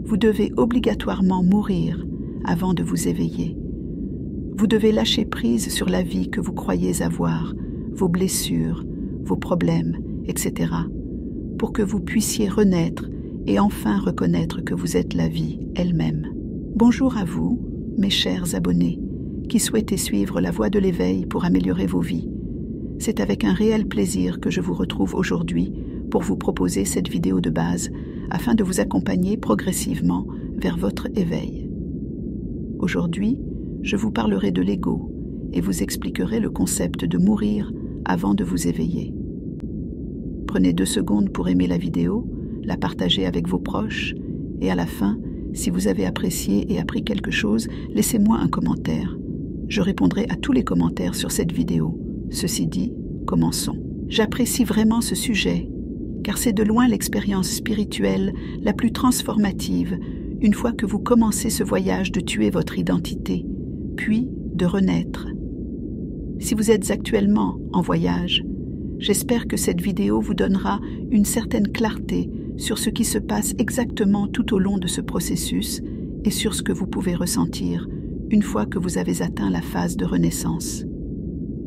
Vous devez obligatoirement mourir avant de vous éveiller. Vous devez lâcher prise sur la vie que vous croyez avoir, vos blessures, vos problèmes, etc., pour que vous puissiez renaître et enfin reconnaître que vous êtes la vie elle-même. Bonjour à vous, mes chers abonnés, qui souhaitez suivre la voie de l'éveil pour améliorer vos vies. C'est avec un réel plaisir que je vous retrouve aujourd'hui pour vous proposer cette vidéo de base afin de vous accompagner progressivement vers votre éveil. Aujourd'hui, je vous parlerai de l'ego et vous expliquerai le concept de mourir avant de vous éveiller. Prenez 2 secondes pour aimer la vidéo, la partager avec vos proches et à la fin, si vous avez apprécié et appris quelque chose, laissez-moi un commentaire. Je répondrai à tous les commentaires sur cette vidéo. Ceci dit, commençons. J'apprécie vraiment ce sujet, car c'est de loin l'expérience spirituelle la plus transformative une fois que vous commencez ce voyage de tuer votre identité, puis de renaître. Si vous êtes actuellement en voyage, j'espère que cette vidéo vous donnera une certaine clarté sur ce qui se passe exactement tout au long de ce processus et sur ce que vous pouvez ressentir une fois que vous avez atteint la phase de renaissance.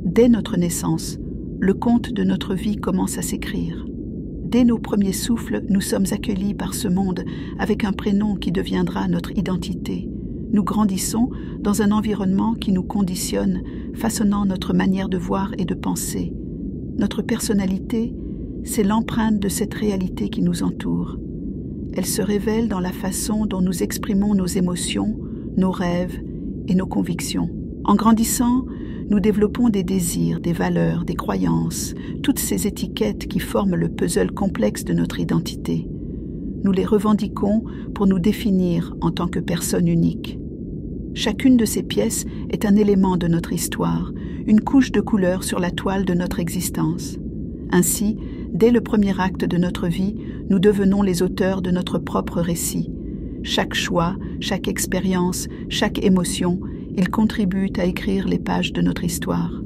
Dès notre naissance, le conte de notre vie commence à s'écrire. Dès nos premiers souffles, nous sommes accueillis par ce monde avec un prénom qui deviendra notre identité. Nous grandissons dans un environnement qui nous conditionne, façonnant notre manière de voir et de penser. Notre personnalité, c'est l'empreinte de cette réalité qui nous entoure. Elle se révèle dans la façon dont nous exprimons nos émotions, nos rêves et nos convictions. En grandissant, nous développons des désirs, des valeurs, des croyances, toutes ces étiquettes qui forment le puzzle complexe de notre identité. Nous les revendiquons pour nous définir en tant que personne unique. Chacune de ces pièces est un élément de notre histoire, une couche de couleur sur la toile de notre existence. Ainsi, dès le premier acte de notre vie, nous devenons les auteurs de notre propre récit. Chaque choix, chaque expérience, chaque émotion, ils contribuent à écrire les pages de notre histoire.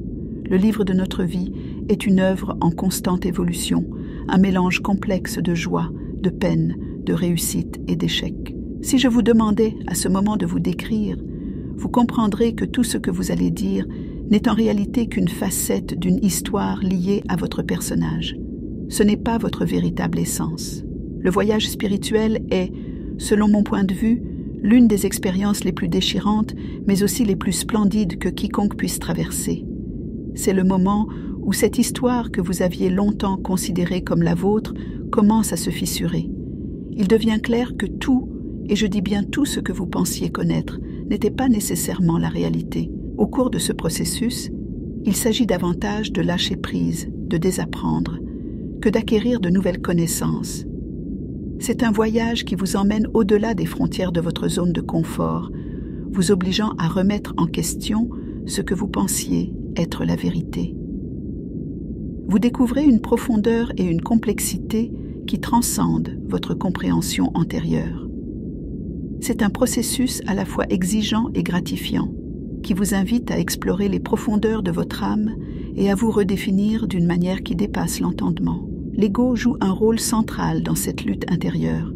Le livre de notre vie est une œuvre en constante évolution, un mélange complexe de joie, de peine, de réussite et d'échec. Si je vous demandais à ce moment de vous décrire, vous comprendrez que tout ce que vous allez dire n'est en réalité qu'une facette d'une histoire liée à votre personnage. Ce n'est pas votre véritable essence. Le voyage spirituel est, selon mon point de vue, l'une des expériences les plus déchirantes, mais aussi les plus splendides que quiconque puisse traverser. C'est le moment où cette histoire que vous aviez longtemps considérée comme la vôtre commence à se fissurer. Il devient clair que tout, et je dis bien tout ce que vous pensiez connaître, n'était pas nécessairement la réalité. Au cours de ce processus, il s'agit davantage de lâcher prise, de désapprendre, que d'acquérir de nouvelles connaissances. C'est un voyage qui vous emmène au-delà des frontières de votre zone de confort, vous obligeant à remettre en question ce que vous pensiez être la vérité. Vous découvrez une profondeur et une complexité qui transcendent votre compréhension antérieure. C'est un processus à la fois exigeant et gratifiant, qui vous invite à explorer les profondeurs de votre âme et à vous redéfinir d'une manière qui dépasse l'entendement. L'ego joue un rôle central dans cette lutte intérieure.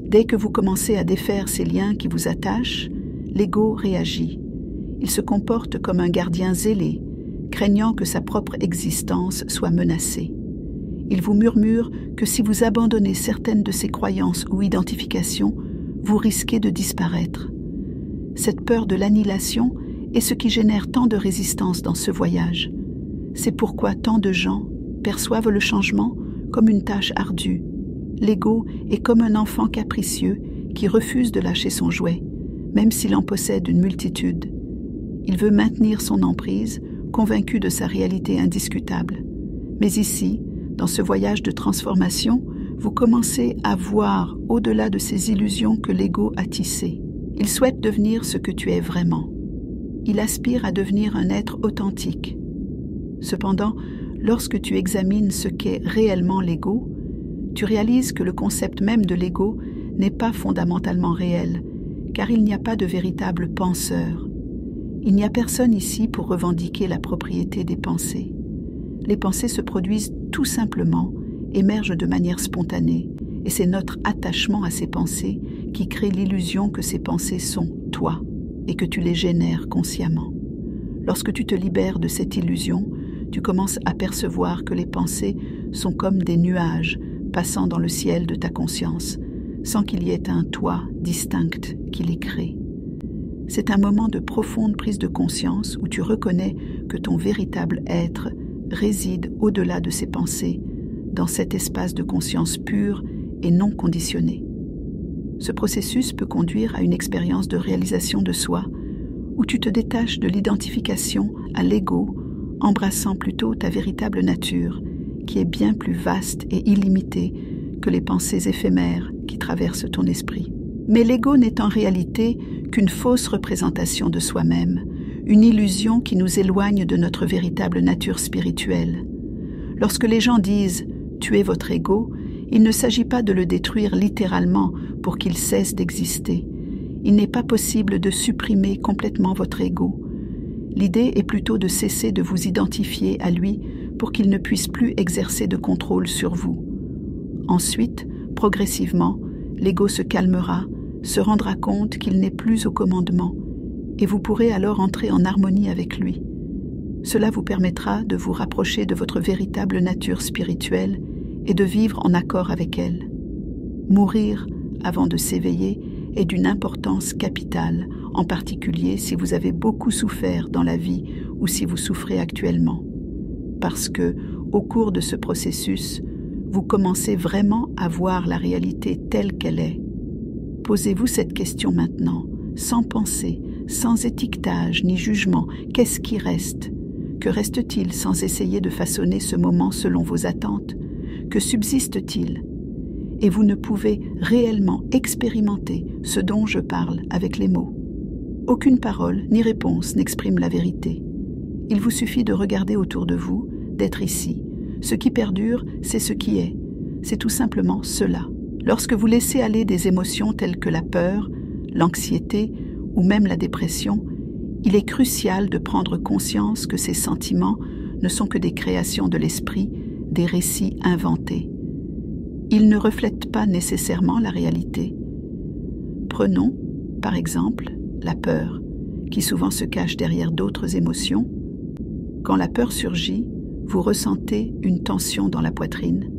Dès que vous commencez à défaire ces liens qui vous attachent, l'ego réagit. Il se comporte comme un gardien zélé, craignant que sa propre existence soit menacée. Il vous murmure que si vous abandonnez certaines de ses croyances ou identifications, vous risquez de disparaître. Cette peur de l'annihilation est ce qui génère tant de résistance dans ce voyage. C'est pourquoi tant de gens perçoivent le changement comme une tâche ardue. L'ego est comme un enfant capricieux qui refuse de lâcher son jouet, même s'il en possède une multitude. Il veut maintenir son emprise, convaincu de sa réalité indiscutable. Mais ici, dans ce voyage de transformation, vous commencez à voir au-delà de ces illusions que l'ego a tissées. Il souhaite devenir ce que tu es vraiment. Il aspire à devenir un être authentique. Cependant, lorsque tu examines ce qu'est réellement l'ego, tu réalises que le concept même de l'ego n'est pas fondamentalement réel, car il n'y a pas de véritable penseur. Il n'y a personne ici pour revendiquer la propriété des pensées. Les pensées se produisent tout simplement, émergent de manière spontanée, et c'est notre attachement à ces pensées qui crée l'illusion que ces pensées sont toi et que tu les génères consciemment. Lorsque tu te libères de cette illusion, tu commences à percevoir que les pensées sont comme des nuages passant dans le ciel de ta conscience, sans qu'il y ait un toi distinct qui les crée. C'est un moment de profonde prise de conscience où tu reconnais que ton véritable être réside au-delà de ces pensées, dans cet espace de conscience pure et non conditionnée. Ce processus peut conduire à une expérience de réalisation de soi, où tu te détaches de l'identification à l'ego, embrassant plutôt ta véritable nature, qui est bien plus vaste et illimitée que les pensées éphémères qui traversent ton esprit. Mais l'ego n'est en réalité qu'une fausse représentation de soi-même, une illusion qui nous éloigne de notre véritable nature spirituelle. Lorsque les gens disent « tuez votre ego », il ne s'agit pas de le détruire littéralement pour qu'il cesse d'exister. Il n'est pas possible de supprimer complètement votre ego. L'idée est plutôt de cesser de vous identifier à lui pour qu'il ne puisse plus exercer de contrôle sur vous. Ensuite, progressivement, l'ego se calmera, se rendra compte qu'il n'est plus au commandement, et vous pourrez alors entrer en harmonie avec lui. Cela vous permettra de vous rapprocher de votre véritable nature spirituelle et de vivre en accord avec elle. Mourir avant de s'éveiller est d'une importance capitale, en particulier si vous avez beaucoup souffert dans la vie ou si vous souffrez actuellement. Parce que, au cours de ce processus, vous commencez vraiment à voir la réalité telle qu'elle est. Posez-vous cette question maintenant, sans pensée, sans étiquetage ni jugement. Qu'est-ce qui reste? Que reste-t-il sans essayer de façonner ce moment selon vos attentes? Que subsiste-t-il? Et vous ne pouvez réellement expérimenter ce dont je parle avec les mots. Aucune parole ni réponse n'exprime la vérité. Il vous suffit de regarder autour de vous, d'être ici. Ce qui perdure, c'est ce qui est. C'est tout simplement cela. Lorsque vous laissez aller des émotions telles que la peur, l'anxiété ou même la dépression, il est crucial de prendre conscience que ces sentiments ne sont que des créations de l'esprit, des récits inventés. Ils ne reflètent pas nécessairement la réalité. Prenons, par exemple, la peur, qui souvent se cache derrière d'autres émotions. Quand la peur surgit, vous ressentez une tension dans la poitrine.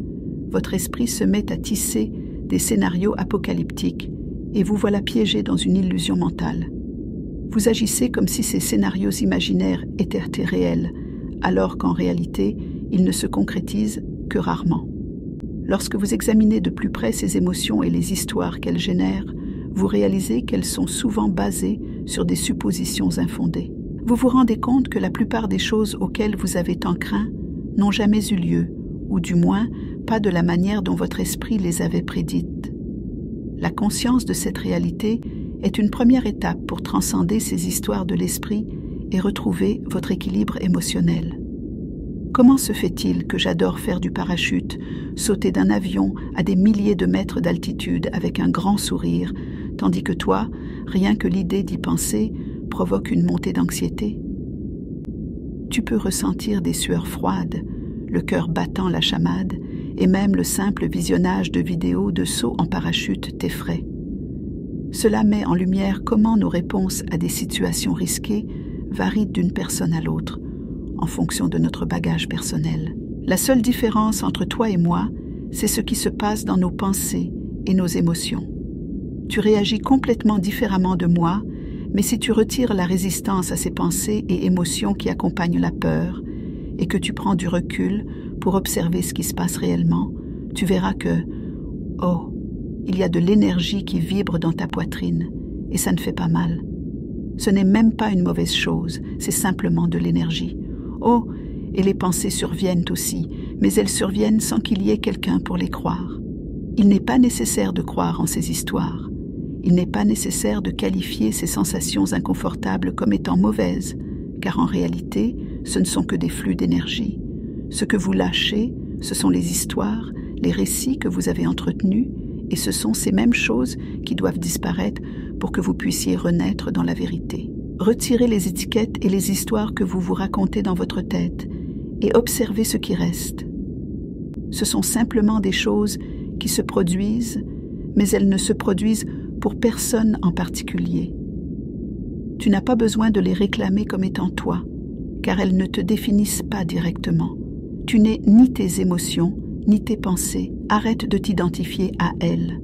Votre esprit se met à tisser des scénarios apocalyptiques et vous voilà piégé dans une illusion mentale. Vous agissez comme si ces scénarios imaginaires étaient réels, alors qu'en réalité, ils ne se concrétisent que rarement. Lorsque vous examinez de plus près ces émotions et les histoires qu'elles génèrent, vous réalisez qu'elles sont souvent basées sur des suppositions infondées. Vous vous rendez compte que la plupart des choses auxquelles vous avez tant craint n'ont jamais eu lieu, ou du moins pas de la manière dont votre esprit les avait prédites. La conscience de cette réalité est une première étape pour transcender ces histoires de l'esprit et retrouver votre équilibre émotionnel. Comment se fait-il que j'adore faire du parachute, sauter d'un avion à des milliers de mètres d'altitude avec un grand sourire, tandis que toi, rien que l'idée d'y penser provoque une montée d'anxiété? Tu peux ressentir des sueurs froides, le cœur battant la chamade, et même le simple visionnage de vidéos de sauts en parachute t'effraie. Cela met en lumière comment nos réponses à des situations risquées varient d'une personne à l'autre, en fonction de notre bagage personnel. La seule différence entre toi et moi, c'est ce qui se passe dans nos pensées et nos émotions. Tu réagis complètement différemment de moi, mais si tu retires la résistance à ces pensées et émotions qui accompagnent la peur, et que tu prends du recul pour observer ce qui se passe réellement, tu verras que, oh, il y a de l'énergie qui vibre dans ta poitrine, et ça ne fait pas mal. Ce n'est même pas une mauvaise chose, c'est simplement de l'énergie. Oh, et les pensées surviennent aussi, mais elles surviennent sans qu'il y ait quelqu'un pour les croire. Il n'est pas nécessaire de croire en ces histoires. Il n'est pas nécessaire de qualifier ces sensations inconfortables comme étant mauvaises, car en réalité, ce ne sont que des flux d'énergie. Ce que vous lâchez, ce sont les histoires, les récits que vous avez entretenus, et ce sont ces mêmes choses qui doivent disparaître pour que vous puissiez renaître dans la vérité. Retirez les étiquettes et les histoires que vous vous racontez dans votre tête et observez ce qui reste. Ce sont simplement des choses qui se produisent, mais elles ne se produisent pour personne en particulier. Tu n'as pas besoin de les réclamer comme étant toi, car elles ne te définissent pas directement. Tu n'es ni tes émotions, ni tes pensées. Arrête de t'identifier à elles.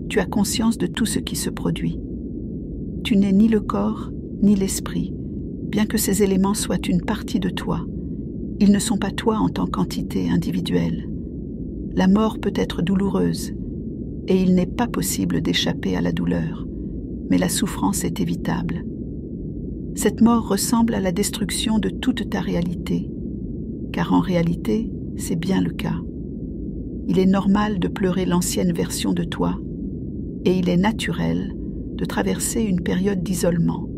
Tu as conscience de tout ce qui se produit. Tu n'es ni le corps, ni l'esprit, bien que ces éléments soient une partie de toi. Ils ne sont pas toi en tant qu'entité individuelle. La mort peut être douloureuse, et il n'est pas possible d'échapper à la douleur, mais la souffrance est évitable. Cette mort ressemble à la destruction de toute ta réalité, car en réalité, c'est bien le cas. Il est normal de pleurer l'ancienne version de toi, et il est naturel de traverser une période d'isolement,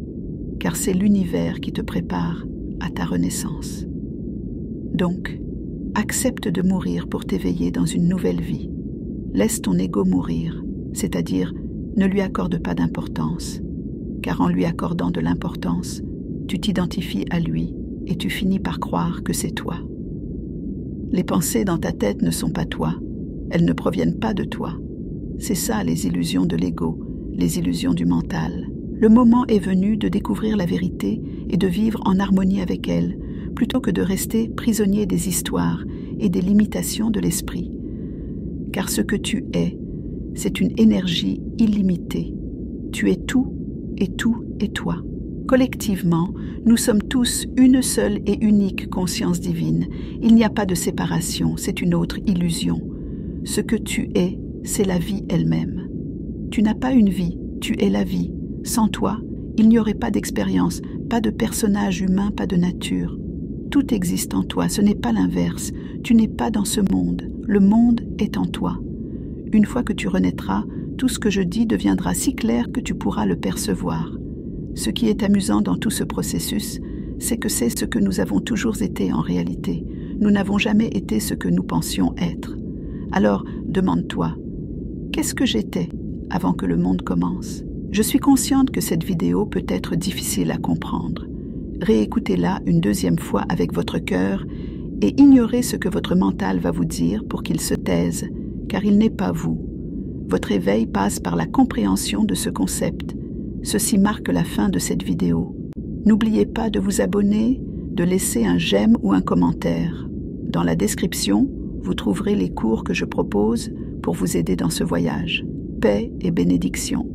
car c'est l'univers qui te prépare à ta renaissance. Donc, accepte de mourir pour t'éveiller dans une nouvelle vie. Laisse ton ego mourir, c'est-à-dire ne lui accorde pas d'importance, car en lui accordant de l'importance, tu t'identifies à lui et tu finis par croire que c'est toi. Les pensées dans ta tête ne sont pas toi, elles ne proviennent pas de toi. C'est ça les illusions de l'ego, les illusions du mental. Le moment est venu de découvrir la vérité et de vivre en harmonie avec elle, plutôt que de rester prisonnier des histoires et des limitations de l'esprit. Car ce que tu es, c'est une énergie illimitée. Tu es tout et tout est toi. Collectivement, nous sommes tous une seule et unique conscience divine. Il n'y a pas de séparation, c'est une autre illusion. Ce que tu es, c'est la vie elle-même. Tu n'as pas une vie, tu es la vie. Sans toi, il n'y aurait pas d'expérience, pas de personnage humain, pas de nature. Tout existe en toi, ce n'est pas l'inverse. Tu n'es pas dans ce monde, le monde est en toi. Une fois que tu renaîtras, tout ce que je dis deviendra si clair que tu pourras le percevoir. Ce qui est amusant dans tout ce processus, c'est que c'est ce que nous avons toujours été en réalité. Nous n'avons jamais été ce que nous pensions être. Alors, demande-toi, qu'est-ce que j'étais avant que le monde commence ? Je suis consciente que cette vidéo peut être difficile à comprendre. Réécoutez-la une deuxième fois avec votre cœur et ignorez ce que votre mental va vous dire pour qu'il se taise, car il n'est pas vous. Votre éveil passe par la compréhension de ce concept. Ceci marque la fin de cette vidéo. N'oubliez pas de vous abonner, de laisser un j'aime ou un commentaire. Dans la description, vous trouverez les cours que je propose pour vous aider dans ce voyage. Paix et bénédiction.